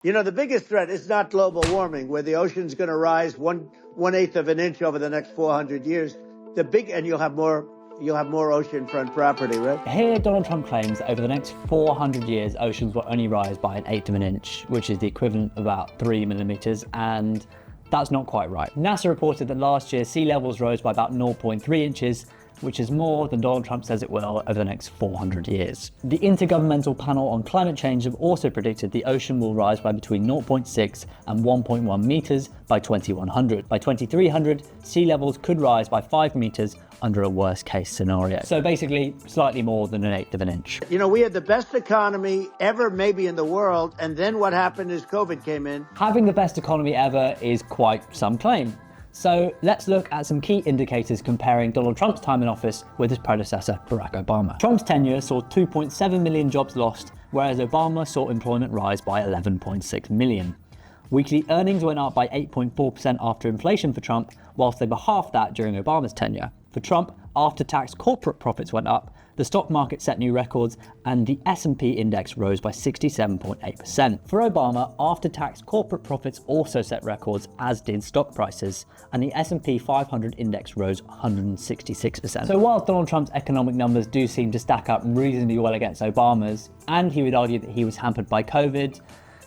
You know, the biggest threat is not global warming, where the ocean's going to rise one-eighth of an inch over the next 400 years. And you'll have more oceanfront property, right? Here, Donald Trump claims that over the next 400 years, oceans will only rise by an eighth of an inch, which is the equivalent of about 3 millimeters, and that's not quite right. NASA reported that last year, sea levels rose by about 0.3 inches, which is more than Donald Trump says it will over the next 400 years. The Intergovernmental Panel on Climate Change have also predicted the ocean will rise by between 0.6 and 1.1 meters by 2100. By 2300, sea levels could rise by 5 meters under a worst case scenario. So basically, slightly more than an eighth of an inch. You know, we had the best economy ever maybe in the world, and then what happened is COVID came in. Having the best economy ever is quite some claim. So let's look at some key indicators comparing Donald Trump's time in office with his predecessor, Barack Obama. Trump's tenure saw 2.7 million jobs lost, whereas Obama saw employment rise by 11.6 million. Weekly earnings went up by 8.4% after inflation for Trump, whilst they were half that during Obama's tenure. For Trump, after-tax corporate profits went up, the stock market set new records, and the S&P index rose by 67.8%. For Obama, after-tax corporate profits also set records, as did stock prices, and the S&P 500 index rose 166%. So while Donald Trump's economic numbers do seem to stack up reasonably well against Obama's, and he would argue that he was hampered by COVID,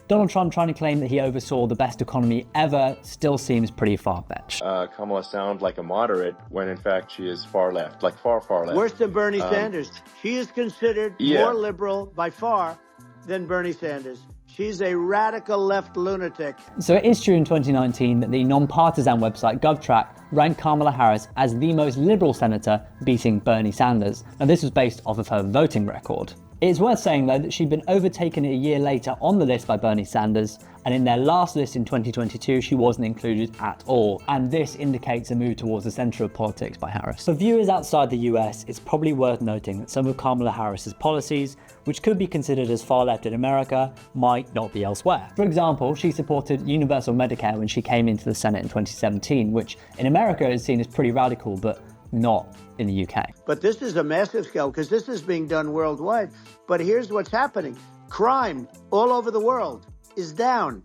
Donald Trump trying to claim that he oversaw the best economy ever still seems pretty far-fetched. Kamala sounds like a moderate when in fact she is far left, like far left. Worse than Bernie Sanders. She is considered more liberal by far than Bernie Sanders. She's a radical left lunatic. So it is true in 2019 that the non-partisan website GovTrack ranked Kamala Harris as the most liberal senator, beating Bernie Sanders, and this was based off of her voting record. It's worth saying though that she'd been overtaken a year later on the list by Bernie Sanders, and in their last list in 2022 she wasn't included at all, and this indicates a move towards the centre of politics by Harris. For viewers outside the US, it's probably worth noting that some of Kamala Harris's policies, which could be considered as far left in America, might not be elsewhere. For example, she supported universal Medicare when she came into the Senate in 2017, which in America is seen as pretty radical, but not in the UK. But this is a massive scale because this is being done worldwide. But here's what's happening. Crime all over the world is down.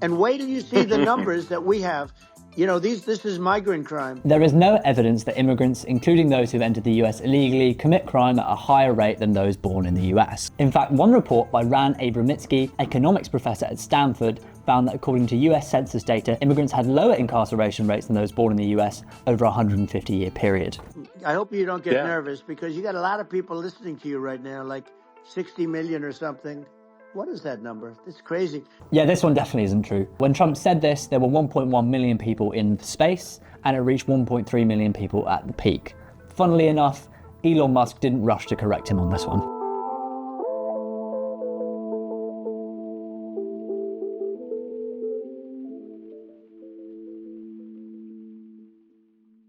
And wait till you see the numbers that we have. You know, this is migrant crime. There is no evidence that immigrants, including those who've entered the US illegally, commit crime at a higher rate than those born in the US. In fact, one report by Ran Abramitsky, economics professor at Stanford, found that according to US Census data, immigrants had lower incarceration rates than those born in the US over a 150-year period. I hope you don't get nervous because you got a lot of people listening to you right now, like 60 million or something. What is that number? It's crazy. Yeah, this one definitely isn't true. When Trump said this, there were 1.1 million people in space, and it reached 1.3 million people at the peak. Funnily enough, Elon Musk didn't rush to correct him on this one.